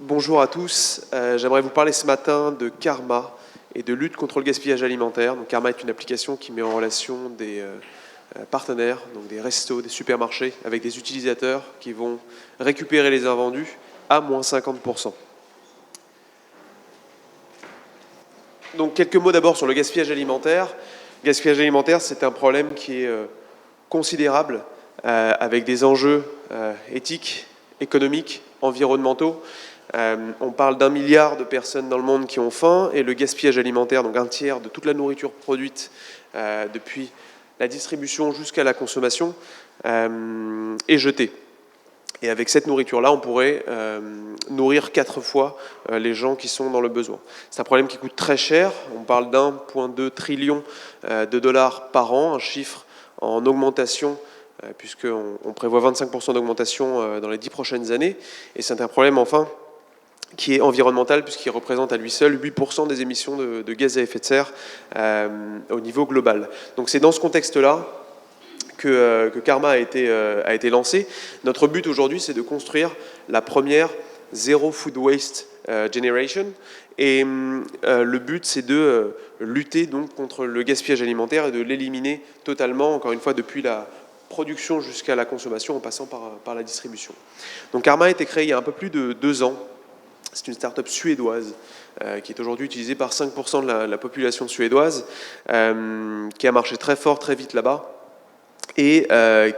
Bonjour à tous, j'aimerais vous parler ce matin de Karma et de lutte contre le gaspillage alimentaire. Donc, Karma est une application qui met en relation des partenaires, donc des restos, des supermarchés, avec des utilisateurs qui vont récupérer les invendus à moins 50%. Donc quelques mots d'abord sur le gaspillage alimentaire. Le gaspillage alimentaire, c'est un problème qui est considérable, avec des enjeux éthiques, économiques, environnementaux. On parle d'1 milliard de personnes dans le monde qui ont faim, et le gaspillage alimentaire, donc un tiers de toute la nourriture produite depuis la distribution jusqu'à la consommation, est jetée. Et avec cette nourriture-là, on pourrait nourrir 4 fois les gens qui sont dans le besoin. C'est un problème qui coûte très cher. On parle d'1,2 trillion de dollars par an, un chiffre en augmentation, puisqu'on prévoit 25% d'augmentation dans les 10 prochaines années. Et c'est un problème, enfin, qui est environnemental, puisqu'il représente à lui seul 8% des émissions de gaz à effet de serre au niveau global. Donc c'est dans ce contexte-là que Karma a été lancé. Notre but aujourd'hui, c'est de construire la première Zero Food Waste Generation. Et le but, c'est de lutter donc contre le gaspillage alimentaire et de l'éliminer totalement, encore une fois, depuis la production jusqu'à la consommation, en passant par la distribution. Donc Karma a été créé il y a un peu plus de 2 ans. C'est une start-up suédoise qui est aujourd'hui utilisée par 5% de la population suédoise, qui a marché très fort, très vite là-bas, et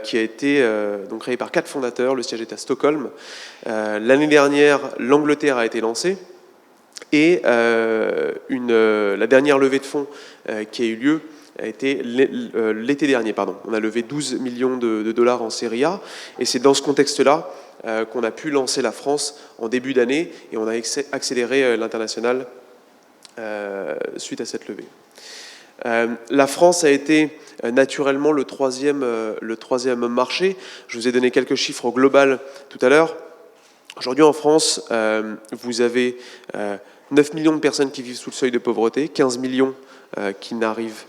qui a été donc créé par 4 fondateurs. Le siège est à Stockholm. L'année dernière, l'Angleterre a été lancée, et la dernière levée de fonds qui a eu lieu a été l'été dernier. On a levé 12 millions de dollars en série A, et c'est dans ce contexte-là qu'on a pu lancer la France en début d'année, et on a accéléré l'international suite à cette levée. La France a été naturellement le troisième marché. Je vous ai donné quelques chiffres au global tout à l'heure. Aujourd'hui en France, vous avez 9 millions de personnes qui vivent sous le seuil de pauvreté, 15 millions qui n'arrivent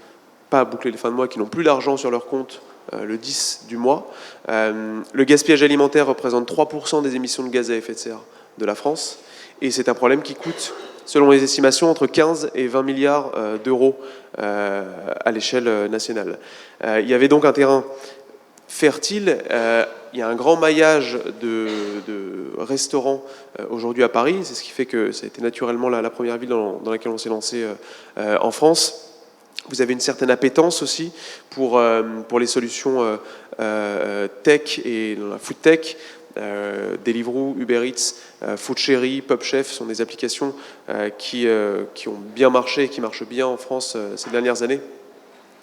pas à boucler les fins de mois, qui n'ont plus d'argent sur leur compte le 10 du mois. Le gaspillage alimentaire représente 3% des émissions de gaz à effet de serre de la France, et c'est un problème qui coûte, selon les estimations, entre 15 et 20 milliards d'euros à l'échelle nationale. Il y avait donc un terrain fertile. Il y a un grand maillage de restaurants aujourd'hui à Paris. C'est ce qui fait que ça a été naturellement la première ville dans laquelle on s'est lancé en France. Vous avez une certaine appétence aussi pour les solutions tech et la food tech. Deliveroo, Uber Eats, FoodChéri, PopChef sont des applications qui ont bien marché et qui marchent bien en France ces dernières années.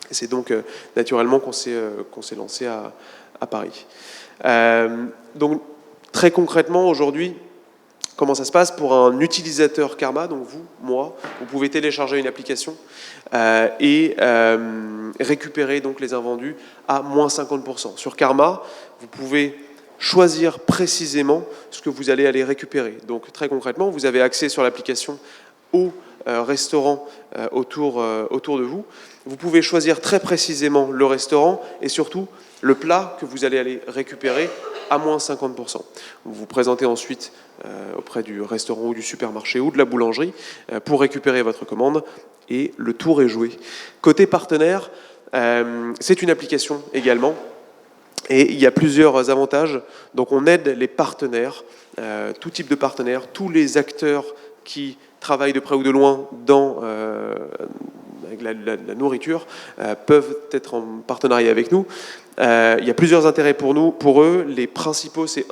Et c'est donc naturellement qu'on s'est lancé à Paris. Donc très concrètement aujourd'hui, comment ça se passe pour un utilisateur Karma, donc vous, moi, vous pouvez télécharger une application et récupérer donc les invendus à moins 50%. Sur Karma, vous pouvez choisir précisément ce que vous allez aller récupérer. Donc très concrètement, vous avez accès sur l'application aux restaurants autour de vous. Vous pouvez choisir très précisément le restaurant et surtout le plat que vous allez aller récupérer à moins 50%. Vous vous présentez ensuite auprès du restaurant ou du supermarché ou de la boulangerie pour récupérer votre commande, et le tour est joué. Côté partenaire, c'est une application également, et il y a plusieurs avantages. Donc on aide les partenaires, tout type de partenaires, tous les acteurs qui travaillent de près ou de loin avec la nourriture peuvent être en partenariat avec nous. Il y a plusieurs intérêts pour eux. Les principaux, c'est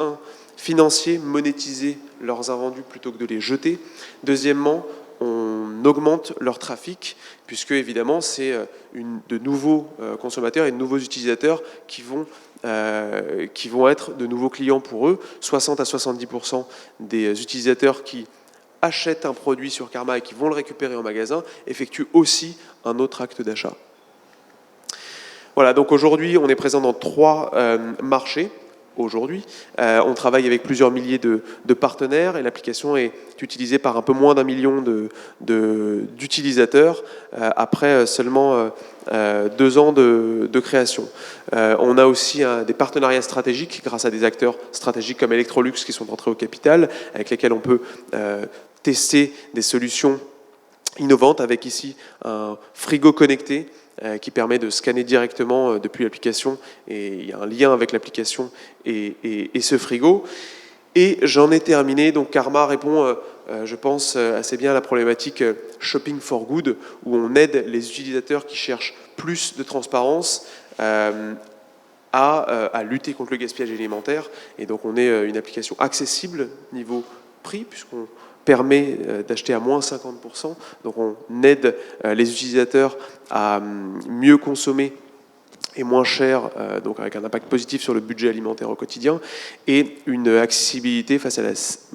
financier, monétiser leurs invendus plutôt que de les jeter. Deuxièmement, on augmente leur trafic, puisque évidemment c'est de nouveaux consommateurs et de nouveaux utilisateurs qui vont être de nouveaux clients pour eux. 60 à 70% des utilisateurs qui achètent un produit sur Karma et qui vont le récupérer en magasin effectuent aussi un autre acte d'achat. Voilà, donc aujourd'hui on est présent dans 3 marchés. aujourd'hui. On travaille avec plusieurs milliers de partenaires et l'application est utilisée par un peu moins d'1 million d'utilisateurs après seulement 2 ans de création. On a aussi des partenariats stratégiques grâce à des acteurs stratégiques comme Electrolux qui sont entrés au capital, avec lesquels on peut tester des solutions innovantes, avec ici un frigo connecté qui permet de scanner directement depuis l'application, et il y a un lien avec l'application et ce frigo. Et j'en ai terminé, donc Karma répond, je pense, assez bien à la problématique Shopping for Good, où on aide les utilisateurs qui cherchent plus de transparence à lutter contre le gaspillage alimentaire. Et donc on est une application accessible niveau prix, puisqu'on permet d'acheter à moins 50%. Donc on aide les utilisateurs à mieux consommer et moins cher, donc avec un impact positif sur le budget alimentaire au quotidien, et une accessibilité face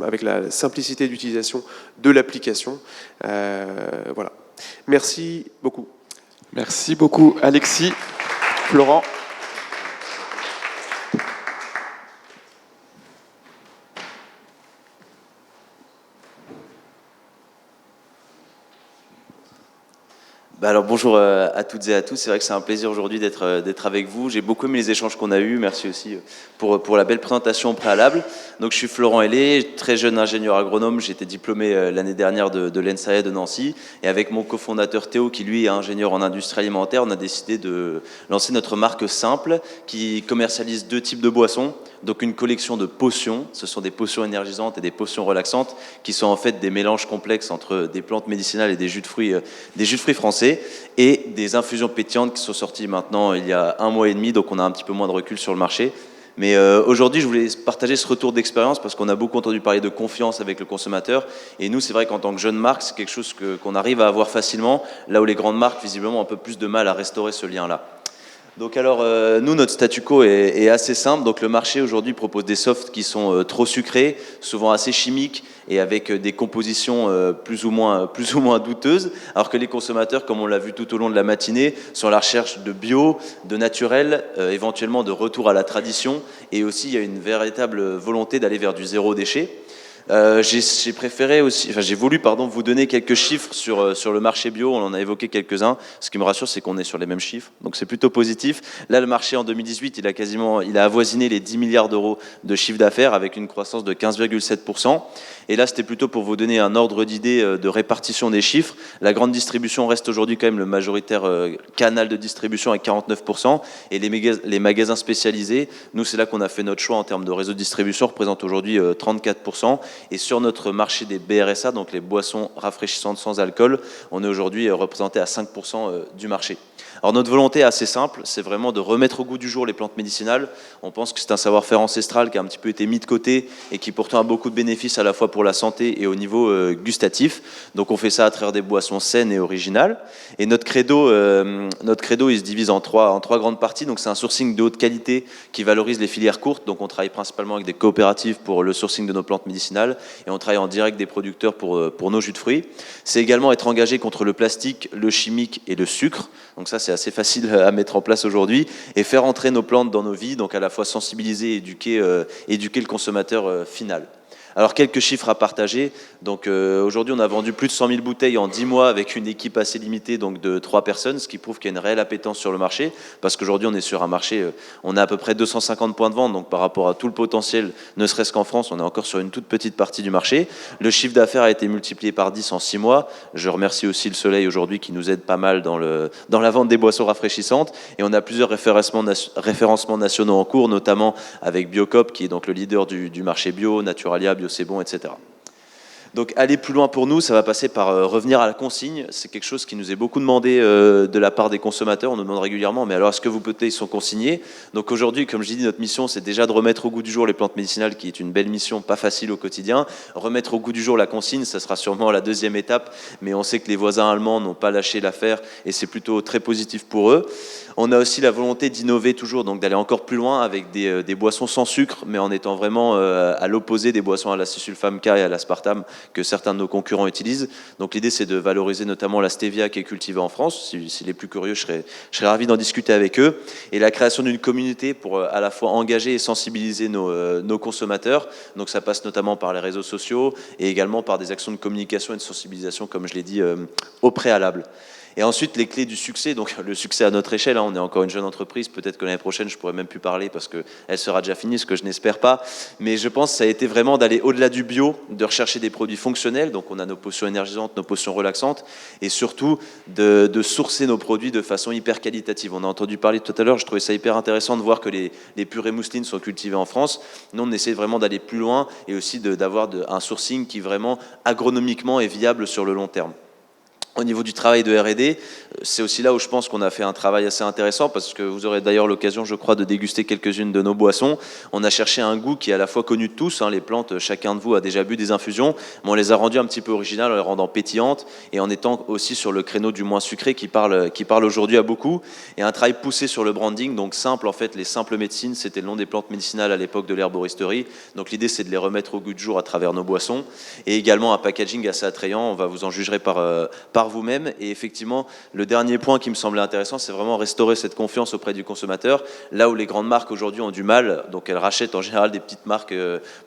avec la simplicité d'utilisation de l'application. Voilà. Merci beaucoup. Merci beaucoup, Alexis. Florent. Alors bonjour à toutes et à tous, c'est vrai que c'est un plaisir aujourd'hui d'être avec vous. J'ai beaucoup aimé les échanges qu'on a eus, merci aussi pour la belle présentation préalable. Donc je suis Florent Hellé, très jeune ingénieur agronome, j'ai été diplômé l'année dernière de l'ENSAE de Nancy, et avec mon cofondateur Théo qui lui est ingénieur en industrie alimentaire, on a décidé de lancer notre marque Simple qui commercialise 2 types de boissons. Donc une collection de potions, ce sont des potions énergisantes et des potions relaxantes qui sont en fait des mélanges complexes entre des plantes médicinales et des jus de fruits français, et des infusions pétillantes qui sont sorties maintenant il y a 1 mois et demi, donc on a un petit peu moins de recul sur le marché. Mais aujourd'hui, je voulais partager ce retour d'expérience parce qu'on a beaucoup entendu parler de confiance avec le consommateur. Et nous, c'est vrai qu'en tant que jeune marque, c'est quelque chose qu'on arrive à avoir facilement, là où les grandes marques, visiblement, ont un peu plus de mal à restaurer ce lien-là. Donc alors, nous, notre statu quo est assez simple. Donc le marché aujourd'hui propose des softs qui sont trop sucrés, souvent assez chimiques et avec des compositions plus ou moins douteuses, alors que les consommateurs, comme on l'a vu tout au long de la matinée, sont à la recherche de bio, de naturel, éventuellement de retour à la tradition, et aussi il y a une véritable volonté d'aller vers du zéro déchet. J'ai voulu vous donner quelques chiffres sur le marché bio. On en a évoqué quelques-uns. Ce qui me rassure, c'est qu'on est sur les mêmes chiffres, donc c'est plutôt positif. Là, le marché en 2018, il a avoisiné les 10 milliards d'euros de chiffre d'affaires avec une croissance de 15,7%. Et là, c'était plutôt pour vous donner un ordre d'idée de répartition des chiffres. La grande distribution reste aujourd'hui quand même le majoritaire canal de distribution avec 49%. Et les magasins spécialisés, nous, c'est là qu'on a fait notre choix en termes de réseau de distribution, représentent aujourd'hui 34%. Et sur notre marché des BRSA, donc les boissons rafraîchissantes sans alcool, on est aujourd'hui représenté à 5% du marché. Alors notre volonté est assez simple, c'est vraiment de remettre au goût du jour les plantes médicinales. On pense que c'est un savoir-faire ancestral qui a un petit peu été mis de côté et qui pourtant a beaucoup de bénéfices à la fois pour la santé et au niveau gustatif. Donc on fait ça à travers des boissons saines et originales. Et notre credo, il se divise en trois grandes parties. Donc c'est un sourcing de haute qualité qui valorise les filières courtes. Donc on travaille principalement avec des coopératives pour le sourcing de nos plantes médicinales et on travaille en direct des producteurs pour nos jus de fruits. C'est également être engagé contre le plastique, le chimique et le sucre. Donc ça, c'est assez facile à mettre en place aujourd'hui, et faire entrer nos plantes dans nos vies, donc à la fois sensibiliser et éduquer le consommateur final. Alors quelques chiffres à partager. Donc aujourd'hui, on a vendu plus de 100 000 bouteilles en 10 mois avec une équipe assez limitée, donc de 3 personnes, ce qui prouve qu'il y a une réelle appétence sur le marché, parce qu'aujourd'hui, on est sur un marché, on a à peu près 250 points de vente, donc par rapport à tout le potentiel, ne serait-ce qu'en France, on est encore sur une toute petite partie du marché. Le chiffre d'affaires a été multiplié par 10 en 6 mois. Je remercie aussi le Soleil aujourd'hui qui nous aide pas mal dans la vente des boissons rafraîchissantes, et on a plusieurs référencements nationaux en cours, notamment avec Biocop, qui est donc le leader du marché bio, Naturalia, Bio c'est bon, etc. Donc aller plus loin pour nous, ça va passer par revenir à la consigne. C'est quelque chose qui nous est beaucoup demandé de la part des consommateurs. On nous demande régulièrement, mais alors est-ce que vos bouteilles sont consignées? Donc aujourd'hui, comme je dis, notre mission, c'est déjà de remettre au goût du jour les plantes médicinales, qui est une belle mission, pas facile au quotidien. Remettre au goût du jour la consigne, ça sera sûrement la deuxième étape, mais on sait que les voisins allemands n'ont pas lâché l'affaire et c'est plutôt très positif pour eux. On a aussi la volonté d'innover toujours, donc d'aller encore plus loin avec des boissons sans sucre, mais en étant vraiment à l'opposé des boissons à l'acésulfame K et à l'aspartame que certains de nos concurrents utilisent. Donc l'idée, c'est de valoriser notamment la stevia qui est cultivée en France. Si les plus curieux, je serais ravi d'en discuter avec eux. Et la création d'une communauté pour à la fois engager et sensibiliser nos consommateurs. Donc ça passe notamment par les réseaux sociaux et également par des actions de communication et de sensibilisation, comme je l'ai dit, au préalable. Et ensuite, les clés du succès, donc le succès à notre échelle, on est encore une jeune entreprise, peut-être que l'année prochaine, je pourrais même plus parler parce qu'elle sera déjà finie, ce que je n'espère pas. Mais je pense que ça a été vraiment d'aller au-delà du bio, de rechercher des produits fonctionnels, donc on a nos potions énergisantes, nos potions relaxantes, et surtout de sourcer nos produits de façon hyper qualitative. On a entendu parler tout à l'heure, je trouvais ça hyper intéressant de voir que les purées mousselines sont cultivées en France. Nous, on essaie vraiment d'aller plus loin et aussi d'avoir un sourcing qui vraiment agronomiquement est viable sur le long terme. Au niveau du travail de R&D, c'est aussi là où je pense qu'on a fait un travail assez intéressant parce que vous aurez d'ailleurs l'occasion, je crois, de déguster quelques-unes de nos boissons. On a cherché un goût qui est à la fois connu de tous, les plantes, chacun de vous a déjà bu des infusions, mais on les a rendues un petit peu originales en les rendant pétillantes et en étant aussi sur le créneau du moins sucré qui parle aujourd'hui à beaucoup. Et un travail poussé sur le branding, donc simple en fait, les simples médecines, c'était le nom des plantes médicinales à l'époque de l'herboristerie. Donc l'idée c'est de les remettre au goût du jour à travers nos boissons et également un packaging assez attrayant, on va vous en juger par vous-même. Et effectivement, le dernier point qui me semblait intéressant, c'est vraiment restaurer cette confiance auprès du consommateur. Là où les grandes marques aujourd'hui ont du mal, donc elles rachètent en général des petites marques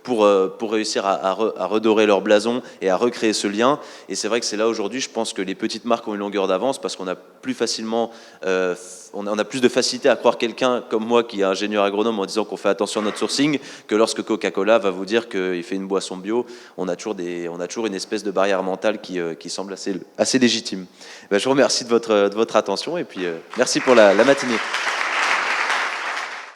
pour réussir à redorer leur blason et à recréer ce lien. Et c'est vrai que c'est là aujourd'hui, je pense que les petites marques ont une longueur d'avance parce qu'on a plus facilement, on a plus de facilité à croire quelqu'un comme moi qui est ingénieur agronome en disant qu'on fait attention à notre sourcing que lorsque Coca-Cola va vous dire qu'il fait une boisson bio. On a toujours une espèce de barrière mentale qui semble assez légitime. Je vous remercie de votre attention et puis merci pour la matinée.